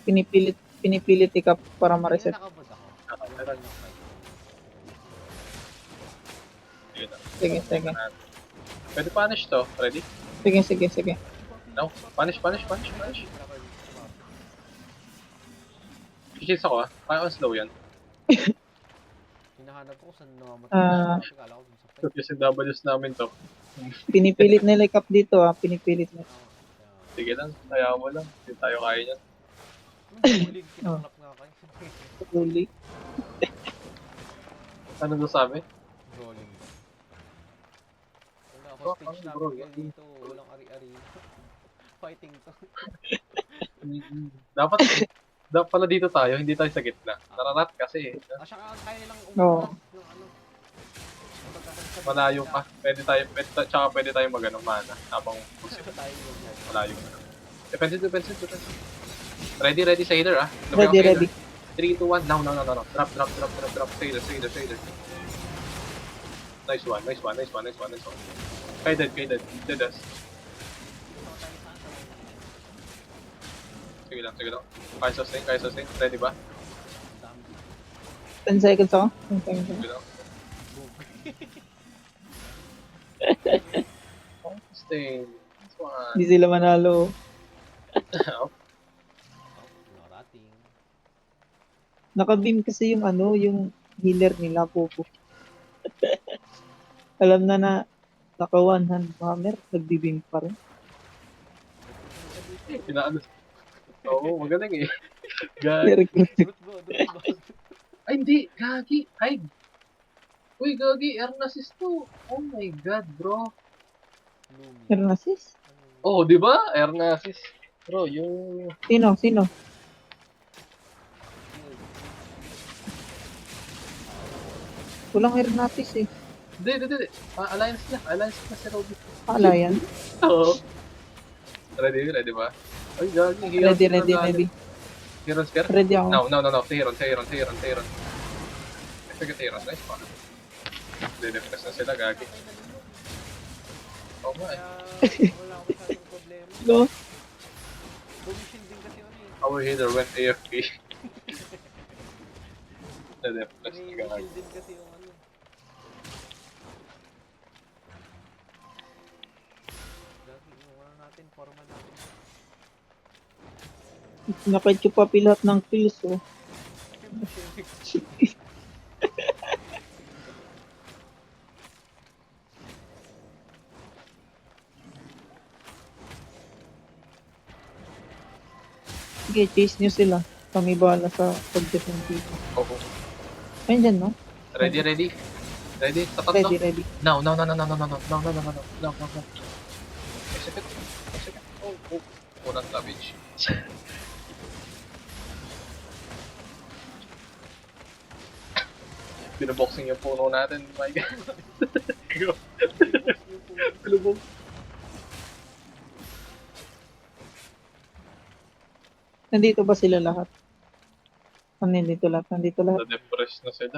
Pinipilit ikap para Kanina ma-reset. nakabod ako. Tara. Yung fight. Sige na. Sige, sige. Pwede punish to. Ready? Sige, sige, sige. No? Punish. Kichis ako ah. Kaya ko slow yan. Hinahanap ko kung saan namamatay. Ah. Kala ko dun sa fight. So, kasi W's namin to. Pinipilit nila ikap dito pinipilit nila. Sige lang. Kaya mo lang. Hindi tayo kaya yan. Huling kinaklap nga kayo. Huli. Ano to sabi? Rolling. Wala ako Oh, stage na bro. dito. Walang ari-ari. Fighting to. Dapat pala dito tayo. Hindi tayo sa gitna. Nararat kasi. Siya kaya nilang Oo. yung ano. Malayo pa. Tsaka pwede tayo mag-ano mana. Habang Tayo yung malayo pa. Defensive. Ready sa healer ah. Ready. 3, 2, 1. Now. Drop. Healer. Nice one. Kay dead. Dead us. Sige lang. Kaya sustain. Ready ba? 10 seconds ako. 10 seconds ako. Sige lang. Sustain. This one. Hindi sila manalo. Narating. Naka-beam kasi yung yung healer nila, Popo. Alam na naka one hand hammer, nagbi-beam pa rin. Pinaano. Oo, magaling eh. Gagi. Recruit. Ay, hindi. Gagi. Hide. Uy, Gagi. Air assist to. Oh my god, bro. Meron assist? Oh, di ba? Air assist. Bro, yung... Sino? Walang air natis eh. Hindi. Alliance na si Robby. Alliance? Oo. Ready ba? Ay, Gagi. Ready. Heron Spear? Ready ako. No. Sa Heron. Sige, Heron. Nice one. Dinipress na sila, Gagi. Oo nga eh. Wala akong masyadong problema. No? Commission din kasi ano eh. Our healer went AFK. Dinipress na May Gagi. shield din kasi yung ano. Gagi, yung ano natin, forma natin. Naka-chupa lahat ng kills oh. Sige, chase nyo sila. Kami bahala sa pag-defend dito. Oo. Ayun dyan, no? Ready? Tapat to? Ready. No. Second. Oh. Unang damage. Binaboxing yung puno natin. My god. Pinabok. Nandito ba sila lahat? Nandito lahat. Na-depress na sila.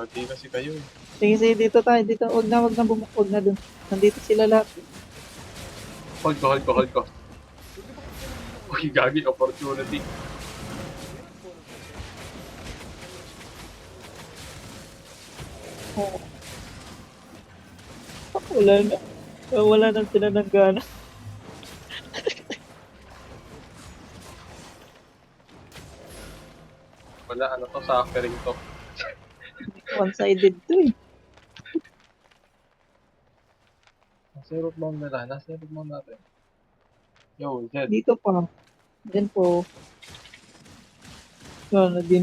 Di na si kayo eh. Sige, dito tayo. Dito. Huwag na dun. Nandito sila lahat. Hold ko. Uy, gagi, opportunity. Oo. Wala na sila ng gana. Wala, ano to, suffering to. One-sided to eh. Nasa root mount natin. Yo, Zed. Dito pa. Diyan po. Yan, di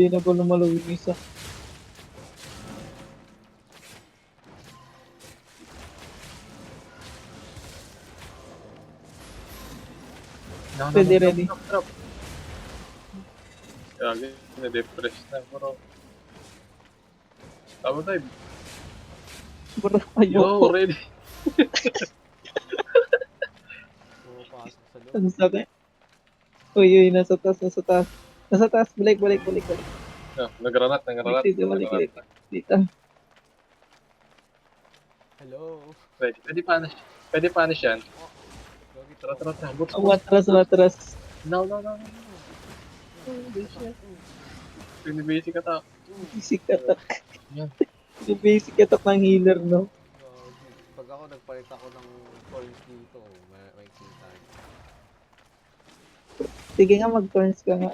na ko lumalo yung isa. Pwede ready. Drop. Gagi, na-depress na, bro. Tama tayo. Bro, Yo, ayoko. ready. Pumapasok sa loob. Ang sakit. Uy, nasa taas. Balik. No, nagranat. Balik. Dito. Hello. Pwede punish yan. Gagi, Tara. Boots. Matras. No, no, no, no, no. Holy shit. Pinibasic attack. Basic attack. Yan. Yung basic attack ng healer, no? Pag ako nagpalit ako ng coins dito, may kita. Sige nga, mag-turns ka nga.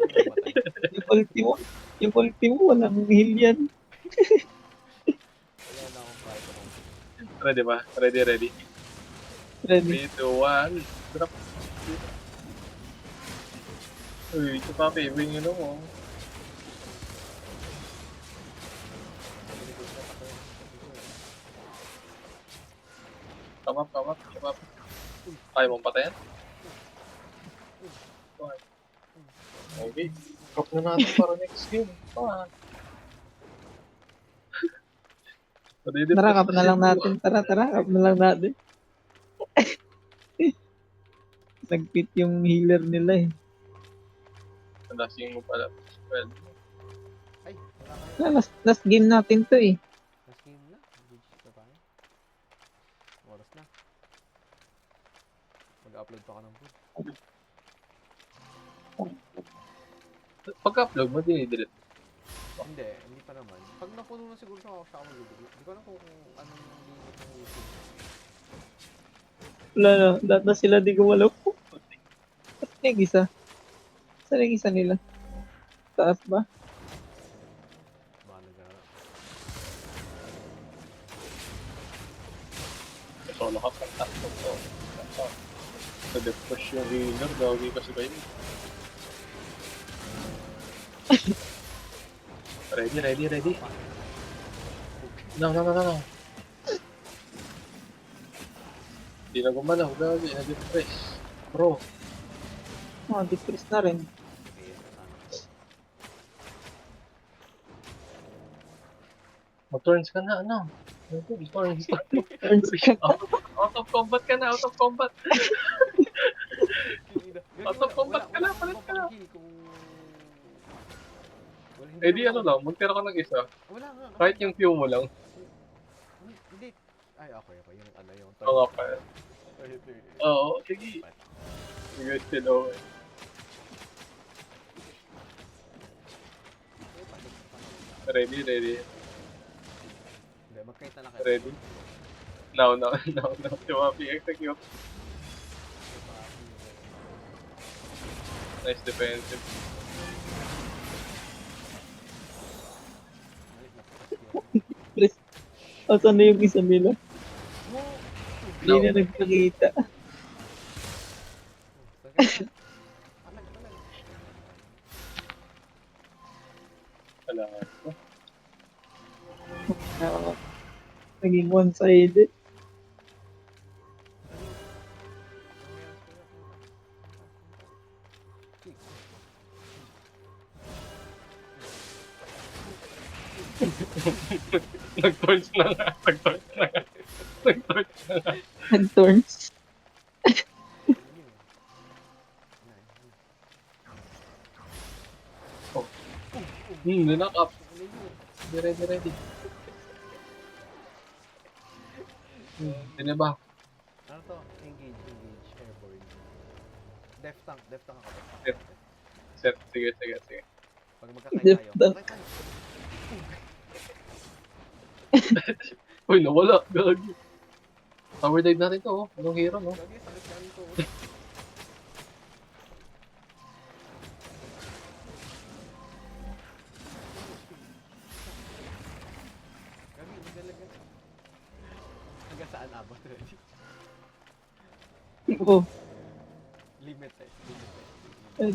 Mamatay. Yung ulti mo, yung ulti mo, walang heal yan. Wala na akong kahit ako. Ready ba? Ready, ready. Ready. 3, 2, 1. Drop. Uy, ito pa, paving yun ako. Come up, come up, come up. Kaya mong patayan? Okay. Drop na natin para next game. Tara, kap na lang natin. Tara, kap na lang natin. Nag-fit yung healer nila eh. Lasing mo pala. Well, Ay, wala kayo. Last game natin to eh. Last game na. Engage na tayo. Oras na. Mag-upload pa ka ng food. pagka-upload mo, dinidelete. Hindi pa naman. Pag napuno na siguro siya ako mag-delete. Hindi ko alam kung anong limit ng YouTube. Wala na, lahat na sila di gumalaw. Saan yung isa? Saan yung isa nila? Taas ba? Baka nag-ara. Solo ka pang takto to. Push yung healer, gawagi kasi kayo. Ready. No. Hindi na gumalaw, gawagi. Na-depress. Bro, Oh, depress na rin. Okay, sana. mag-turns ka na, ano? Turns. Turns ka. Out of combat ka na, out of combat. Out of combat ka na, palit ka na. Eh di ano lang, magtira ka ng isa. Wala nga. Kahit yung Q mo lang. Hindi. Ay, okay. Yung ano, yung Oo nga pa. Ito. Oo, sige. Sige, still okay. Ready. Hindi, magkita na kayo. Ready? Now. Tumapi, execute. Nice defensive. Press. Asan na yung isa nila? Hindi No. na nagpakita. Kailangan ko. Naging one-sided. Nag-turns na nga. Nag-turns. Ninak up. Ready. Dinaba. Ano to? Engage, airborne. Def tank ako. Set. Sige. Pag magkakay Def tayo. tank. Magkakay tayo. Uy, nawala. Gagi. Power dive natin to, oh. Anong hero, no? Gagi, sakit yan ko. Gagi, magalaga. Hanggang saan abot? Ready? Oh, Limit test.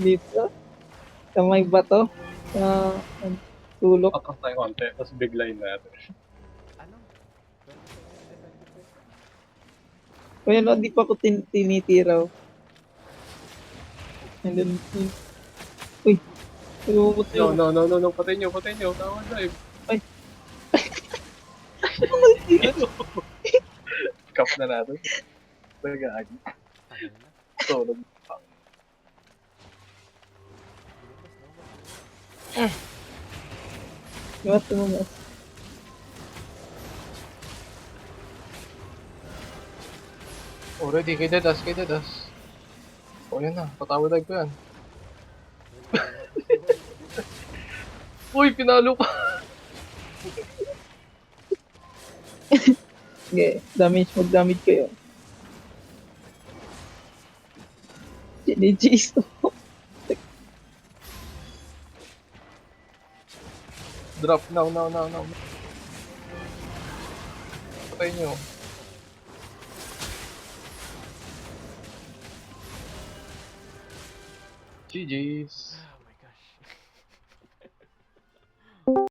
dito. Sa may bato. Tulok. Atras tayo konti, tapos big line natin. Ano? 20. Kaya no, di pa ako tinitiraw. And then, uy, lumubot No, yun. patay nyo. Power dive. Ay. Cup na natin. Nag-aagi. Tagal na. Tulog. Iwas mo mas. Already, kay Dedas. O yan na, patawad ko yan. Uy, pinalo pa. Sige, mag-damage kayo. GG's. Drop, now. Patay nyo. GG's.